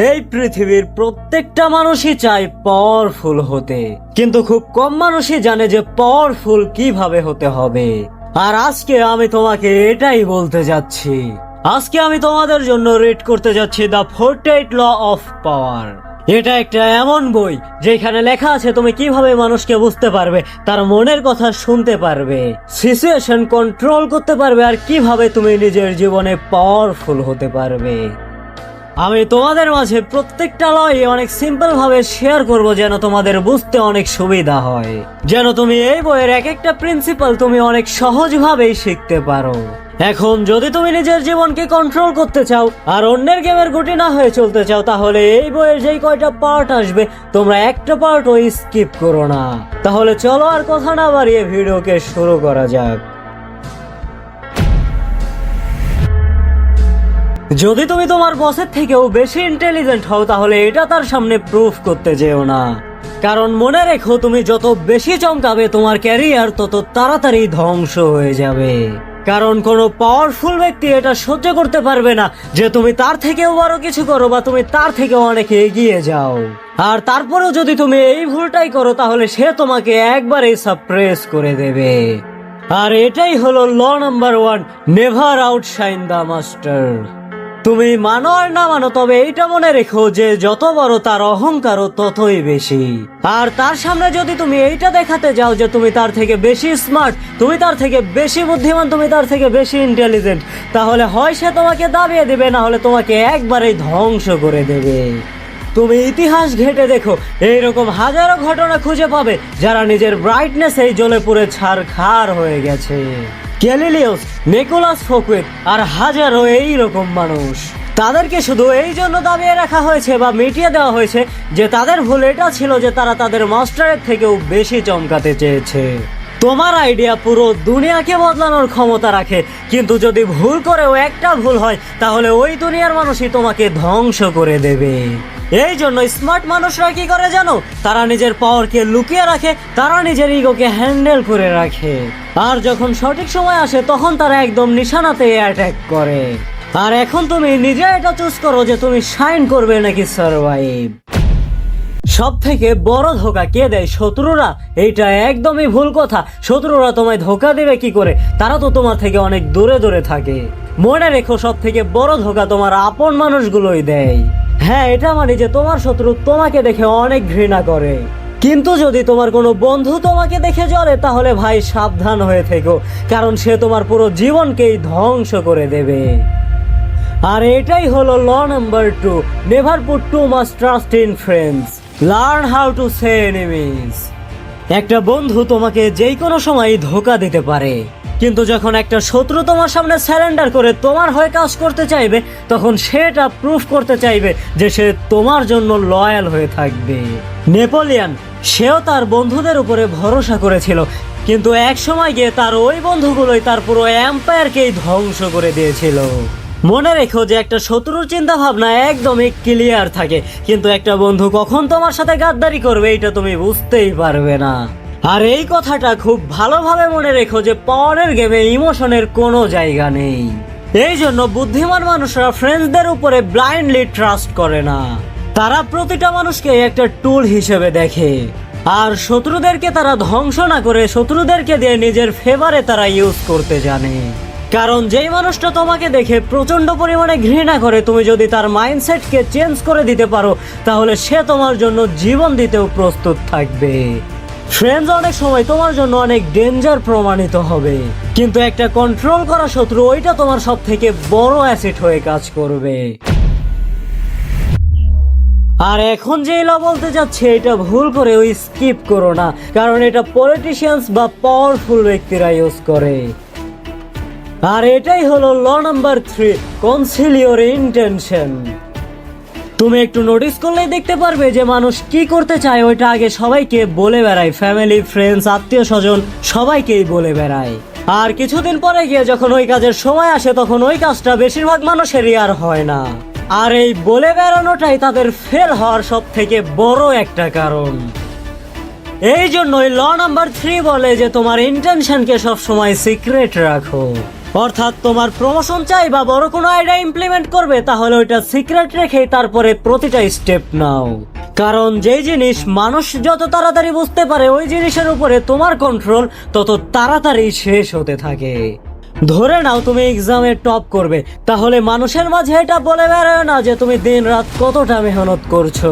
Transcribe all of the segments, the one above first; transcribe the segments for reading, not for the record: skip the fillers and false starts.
এই পৃথিবীর প্রত্যেকটা মানুষই চায় পাওয়ারফুল হতে, কিন্তু খুব কম মানুষই জানে যে পাওয়ারফুল কিভাবে হতে হবে। আর আজকে আমি তোমাকে এটাই বলতে যাচ্ছি। আজকে আমি তোমাদের জন্য রিড করতে যাচ্ছি দ্য 48 ল অফ পাওয়ার। এটা একটা এমন বই যেখানে লেখা আছে তুমি কিভাবে মানুষকে বুঝতে পারবে, তার মনের কথা শুনতে পারবে, সিচুয়েশন কন্ট্রোল করতে পারবে, আর কিভাবে তুমি নিজের জীবনে পাওয়ারফুল হতে পারবে। আমি তোমাদের মাঝে প্রত্যেকটা লয় অনেক সিম্পল ভাবে শেয়ার করব, যেন তোমাদের বুঝতে অনেক সুবিধা হয়, যেন তুমি এই বইয়ের এক একটা প্রিন্সিপাল তুমি অনেক সহজভাবেই শিখতে পারো। এখন যদি তুমি নিজের জীবনকে কন্ট্রোল করতে চাও আর অন্যের গেমের গুটি না হয়ে চলতে চাও, তাহলে এই বইয়ের যেই কয়টা পার্ট আসবে তোমরা একটা পার্টও স্কিপ করো না। তাহলে চলো আর কথা না বাড়িয়ে ভিডিওকে শুরু করা যাক। যদি তুমি তোমার বসের থেকেও বেশি ইন্টেলিজেন্ট হও, তাহলে এটা তার সামনে প্রুফ করতে যেও না। কারণ মনে রেখো, তুমি যত বেশি চমকাবে তোমার ক্যারিয়ার তত তাড়াতাড়ি ধ্বংস হয়ে যাবে। কারণ কোনো পাওয়ারফুল ব্যক্তি এটা সহ্য করতে পারবে না যে তুমি তার থেকেও বড় কিছু করো বা তুমি তার থেকেও অনেক এগিয়ে যাও। আর তারপরেও যদি তুমি এই ভুলটাই করো, তাহলে সে তোমাকে একবারেই সাপ্রেস করে দেবে। আর এটাই হলো law number 1, never outshine the master. তুমি মানো আর না মানো, তবে এইটা মনে রেখো যে যত বড় তার অহংকারও ততই বেশি। আর তার সামনে যদি তুমি এইটা দেখাতে যাও যে তুমি তার থেকে বেশি স্মার্ট, তুমি তার থেকে বেশি বুদ্ধিমান, তুমি তার থেকে বেশি ইন্টেলিজেন্ট, তাহলে হয় সে তোমাকে দাবিয়ে দেবে, না হলে তোমাকে একবারেই ধ্বংস করে দেবে। তুমি ইতিহাস ঘেঁটে দেখো, এইরকম হাজারো ঘটনা খুঁজে পাবে যারা নিজের ব্রাইটনেসেই জ্বলে পুড়ে ছারখার হয়ে গেছে। গ্যালিলিওস, নিকোলাস ফোকুয়েট আর হাজারো এইরকম মানুষ। তাদেরকে শুধু এই জন্য দাবিয়ে রাখা হয়েছে বা মিটিয়ে দেওয়া হয়েছে যে তাদের ভুল এটা ছিল যে তারা তাদের মাস্টারের থেকেও বেশি চমকাতে চেয়েছে। তোমার আইডিয়া পুরো দুনিয়াকে বদলানোর ক্ষমতা রাখে, কিন্তু যদি ভুল করেও একটা ভুল হয়, তাহলে ওই দুনিয়ার মানুষই তোমাকে ধ্বংস করে দেবে। এই জন্য স্মার্ট মানুষরা কি করে জানো? তারা নিজের পাওয়ারকে লুকিয়ে রাখে, তারা নিজের ইগোকে হ্যান্ডেল করে রাখে, আর যখন সঠিক সময় আসে তখন তারা একদম নিশানাতে অ্যাটাক করে। আর এখন তুমি নিজে এটা চুজ করো যে তুমি শাইন করবে নাকি সারভাইভ। সব থেকে বড় ধোকা কে দেয়? শত্রুরা। এইটা একদমই ভুল কথা। শত্রুরা তোমায় ধোকা দেবে কি করে? তারা তো তোমার থেকে অনেক দূরে দূরে থাকে। মনে রেখো, সব থেকে বড় ধোকা তোমার আপন মানুষগুলোই দেয়। হ্যাঁ, এটা মানে যে তোমার শত্রু তোমাকে দেখে অনেক ঘৃণা করে, কিন্তু যদি তোমার কোনো বন্ধু তোমাকে দেখে জ্বলে, তাহলে ভাই সাবধান হয়ে থেকো, কারণ সে তোমার পুরো জীবনকেই ধ্বংস করে দেবে। আর এটাই হলো law number 2, never put too much trust in friends, learn how to say enemies. একটা বন্ধু তোমাকে যেই কোনো সময় ধোকা দিতে পারে, কিন্তু যখন একটা শত্রু তোমার সামনে স্যারেন্ডার করে তোমার হয়ে কাজ করতে চাইবে, তখন সেটা প্রুফ করতে চাইবে যে সে তোমার জন্য লয়াল হয়ে থাকবে। নেপোলিয়ন, সেও তার বন্ধুদের উপরে ভরসা করেছিল, কিন্তু এক সময় গিয়ে তার ওই বন্ধুগুলোই তার পুরো এম্পায়ারকেই ধ্বংস করে দিয়েছিল। মনে রেখো যে একটা শত্রুর চিন্তা ভাবনা একদমই ক্লিয়ার থাকে, কিন্তু একটা বন্ধু কখন তোমার সাথে গাদ্দারি করবে এটা তুমি বুঝতেই পারবে না। আর এই কথাটা খুব ভালোভাবে মনে রেখো যে পাওয়ারের গেমে ইমোশনের কোনো জায়গা নেই। এই জন্য বুদ্ধিমান মানুষরা ফ্রেন্ডসদের উপরে ব্লাইন্ডলি ট্রাস্ট করে না। তারা প্রতিটা মানুষকে একটা টুল হিসেবে দেখে, আর শত্রুদেরকে তারা ধ্বংস না করে শত্রুদেরকে দিয়ে নিজের ফেভারে তারা ইউজ করতে জানে। কারণ যেই মানুষটা তোমাকে দেখে প্রচন্ড পরিমাণে ঘৃণা করে, তুমি যদি তার মাইন্ডসেটকে চেঞ্জ করে দিতে পারো, তাহলে সে তোমার জন্য জীবন দিতেও প্রস্তুত থাকবে। ফ্রেন্ডস অনেক সময় তোমার জন্য অনেক ডেঞ্জার প্রমাণিত হবে, কিন্তু একটা কন্ট্রোল করা শত্রু, ওইটা তোমার সব থেকে বড় অ্যাসেট হয়ে কাজ করবে। আর এখন যে ল বলতে যাচ্ছে, এটা ভুল করে ওই স্কিপ করো না, কারণ এটা পলিটিশিয়ানস বা পাওয়ারফুল ব্যক্তিরা ইউজ করে। আর এটাই হলো law number 3, conceal your intention. তুমি একটু নোটিস করলেই দেখতে পারবে যে মানুষ কি করতে চায় ওইটা আগে সবাইকে বলে বেড়ায়, ফ্যামিলি, ফ্রেন্ডস, আত্মীয় স্বজন সবাইকেই বলে বেড়ায়। আর কিছুদিন পরে গিয়ে যখন ওই কাজের সময় আসে, তখন ওই কাজটা বেশিরভাগ মানুষেরই আর হয় না। আর এই বলে বেড়ানোটাই তাদের ফেল হওয়ার সব থেকে বড় একটা কারণ। এই জন্যই ল নাম্বার 3 বলে যে তোমার ইন্টেনশনকে সবসময় সিক্রেট রাখো। অর্থাৎ তোমার প্রমোশন চাই বা বড় কোনো আইডিয়া ইমপ্লিমেন্ট করবে, তাহলে ওইটা সিক্রেট রেখে তারপরে প্রতিটা স্টেপ নাও। কারণ যেই জিনিস মানুষ যত তাড়াতাড়ি বুঝতে পারে ওই জিনিসের উপরে তোমার কন্ট্রোল তত তাড়াতাড়ি শেষ হতে থাকে। ধরে নাও তুমি এক্সামে টপ করবে, তাহলে মানুষের মাঝে এটা বলে বেরোয় না যে তুমি দিন রাত কতটা মেহনত করছো।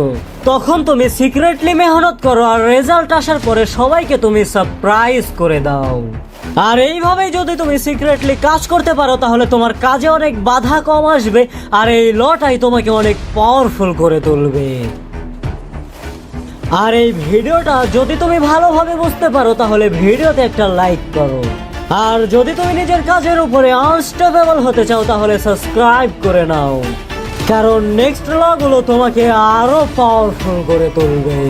তখন তুমি সিক্রেটলি মেহনত করো আর রেজাল্ট আসার পরে সবাইকে তুমি সারপ্রাইজ করে দাও। আর এইভাবেই যদি তুমি সিক্রেটলি কাজ করতে পারো তাহলে তোমার কাজে অনেক বাধা কম আসবে আর এই লটাই তোমাকে অনেক পাওয়ারফুল করে তুলবে। আর এই ভিডিওটা যদি তুমি ভালোভাবে বুঝতে পারো তাহলে ভিডিওতে একটা লাইক করো। আর যদি তুমি নিজের কাজের উপরে আনস্টপেবল হতে চাও তাহলে সাবস্ক্রাইব করে নাও, কারণ নেক্সট ব্লগগুলো তোমাকে আরো পাওয়ারফুল করে তুলবে।